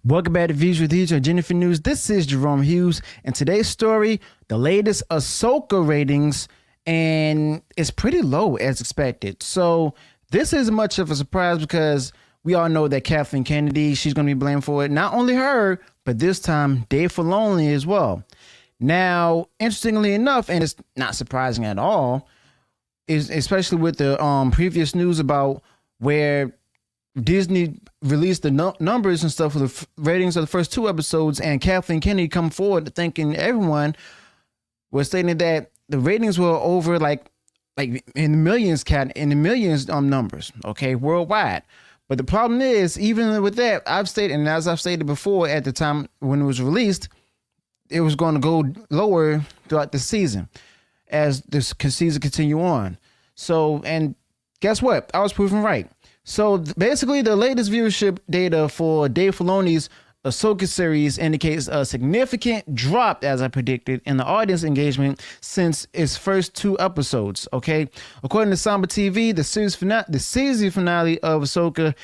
Welcome back to Views with These or Jennifer News. This is Jerome Hughes, and today's story, the latest Ahsoka ratings, and it's pretty low as expected. So this isn't much of a surprise because we all know that Kathleen Kennedy, she's going to be blamed for it. Not only her, but this time Dave Filoni as well. Now, interestingly enough, and it's not surprising at all, is especially with the previous news about where Disney released the numbers and stuff for the ratings of the first two episodes, and Kathleen Kennedy come forward thanking everyone, was stating that the ratings were over like in the millions numbers, okay, worldwide. But the problem is, even with that, I've stated, and as I've stated before, at the time when it was released, it was going to go lower throughout the season as this season continue on. So, and guess what? I was proven right. So basically, the latest viewership data for Dave Filoni's Ahsoka series indicates a significant drop, as I predicted, in the audience engagement since its first two episodes. Okay, according to Samba TV, the season finale of Ahsoka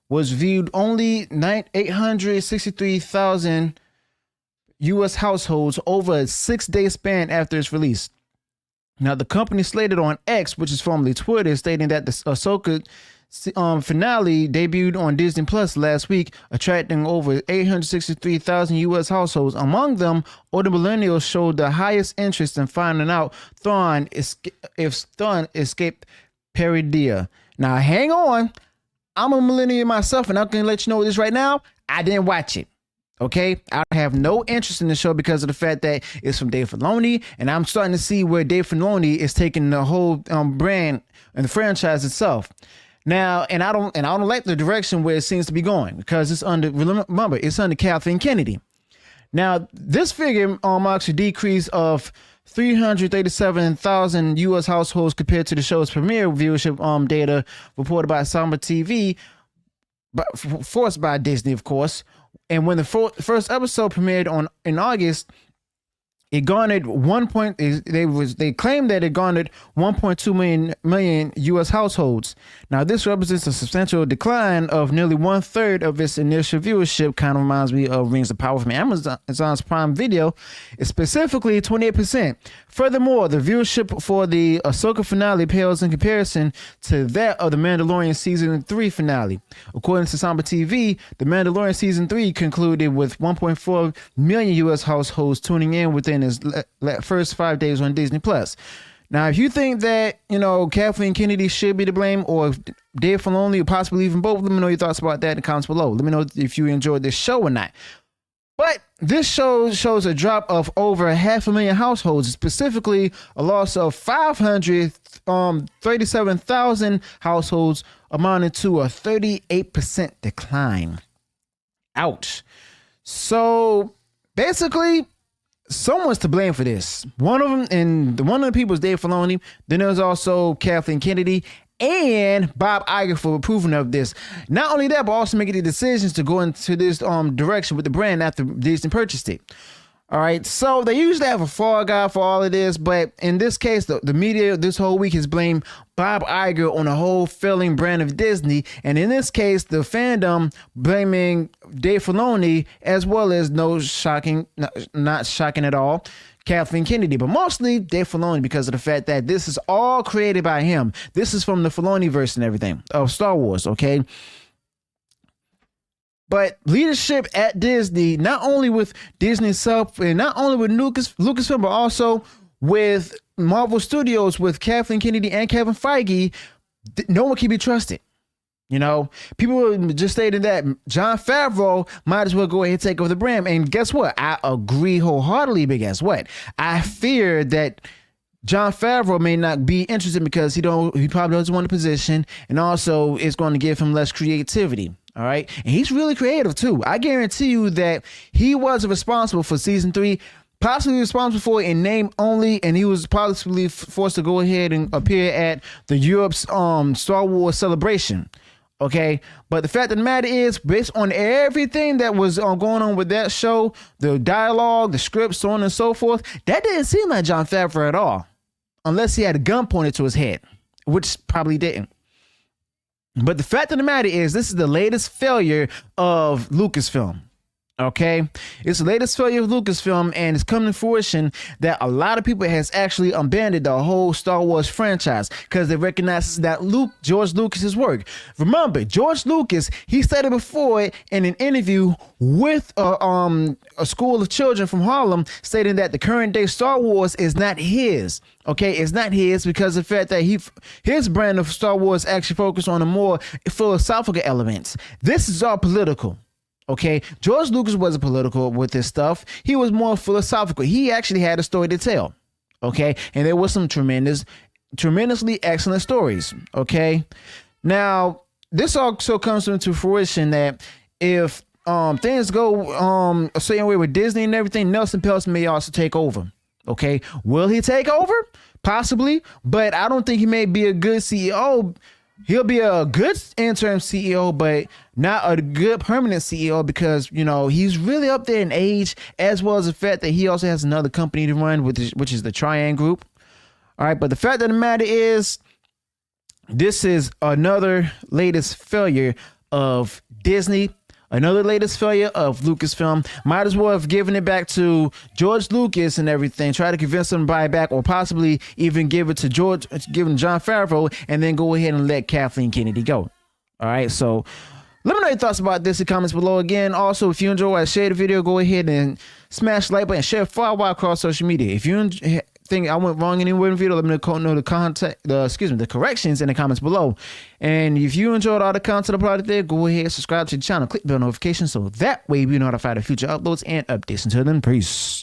was viewed only 863,000 U.S. households over a 6-day span after its release. Now, the company slated on X, which is formerly Twitter, stating that the Ahsoka finale debuted on Disney Plus last week, attracting over 863,000 U.S. households. Among them, older millennials showed the highest interest in finding out if Thrawn escaped Peridea. Now, hang on. I'm a millennial myself, and I'm going to let you know this right now. I didn't watch it. Okay, I have no interest in the show because of the fact that it's from Dave Filoni, and I'm starting to see where Dave Filoni is taking the whole brand and the franchise itself. Now, and I don't like the direction where it seems to be going because it's under Kathleen Kennedy. Now, this figure marks a decrease of 337,000 U.S. households compared to the show's premiere viewership data reported by Samba TV, but forced by Disney, of course. And when the first episode premiered in August, it garnered they claimed that it garnered 1.2 million U.S. households. Now, this represents a substantial decline of nearly 1/3 of its initial viewership. Kind of reminds me of Rings of Power from Amazon's Prime Video. It's specifically 28%. Furthermore, the viewership for the Ahsoka finale pales in comparison to that of the Mandalorian Season 3 finale. According to Samba TV, the Mandalorian Season 3 concluded with 1.4 million U.S. households tuning in within its first 5 days on Disney Plus. Now, if you think that, Kathleen Kennedy should be to blame, or Dave Filoni, or possibly even both, let me know your thoughts about that in the comments below. Let me know if you enjoyed this show or not. But this show shows a drop of over 500,000 households, specifically a loss of 537,000 households, amounting to a 38% decline. Ouch. So basically, someone's to blame for this. One of the people is Dave Filoni. Then there's also Kathleen Kennedy and Bob Iger for approving of this. Not only that, but also making the decisions to go into this direction with the brand after Disney purchased it. All right, so they usually have a fall guy for all of this, but in this case, the media this whole week has blamed Bob Iger on the whole failing brand of Disney, and in this case, the fandom blaming Dave Filoni, as well as not shocking at all, Kathleen Kennedy, but mostly Dave Filoni because of the fact that this is all created by him. This is from the Filoni verse and everything of Star Wars, okay? But leadership at Disney, not only with Disney itself, and not only with Lucasfilm, but also with Marvel Studios, with Kathleen Kennedy and Kevin Feige, no one can be trusted. People just stated that Jon Favreau might as well go ahead and take over the brand. And guess what? I agree wholeheartedly, but guess what? I fear that Jon Favreau may not be interested because he probably doesn't want the position, and also it's going to give him less creativity. All right. And he's really creative too. I guarantee you that he was responsible for season 3, possibly responsible for it in name only. And he was possibly forced to go ahead and appear at the Europe's Star Wars celebration. Okay. But the fact of the matter is, based on everything that was going on with that show, the dialogue, the script, so on and so forth, that didn't seem like Jon Favreau at all, unless he had a gun pointed to his head, which probably didn't. But the fact of the matter is, this is the latest failure of Lucasfilm. Okay, it's the latest failure of Lucasfilm, and it's coming to fruition that a lot of people has actually abandoned the whole Star Wars franchise because they recognize that George Lucas's work. Remember, George Lucas, he said it before in an interview with a school of children from Harlem, stating that the current day Star Wars is not his. Okay, it's not his because of the fact that his brand of Star Wars actually focused on the more philosophical elements. This is all political. Okay, George Lucas wasn't political with this stuff. He was more philosophical. He actually had a story to tell. Okay, and there was some tremendously excellent stories. Okay, now this also comes into fruition that if things go a certain way with Disney and everything, Nelson Peltz may also take over. Okay, will he take over? Possibly, but I don't think he may be a good CEO. He'll be a good interim CEO, but not a good permanent CEO because, you know, he's really up there in age, as well as the fact that he also has another company to run, which is the Trian Group. All right, but the fact of the matter is, this is another latest failure of Disney. Another latest failure of Lucasfilm. Might as well have given it back to George Lucas and everything. Try to convince him to buy it back, or possibly even give it to John Favreau, and then go ahead and let Kathleen Kennedy go. All right, so let me know your thoughts about this in the comments below. Again, also, if you enjoyed, share the video, go ahead and smash the like button and share far wide across social media. If you think I went wrong anywhere in the video, let me know the corrections in the comments below. And if you enjoyed all the content I brought there, go ahead, subscribe to the channel, click the bell notification so that way you'll be notified of future uploads and updates. Until then, peace.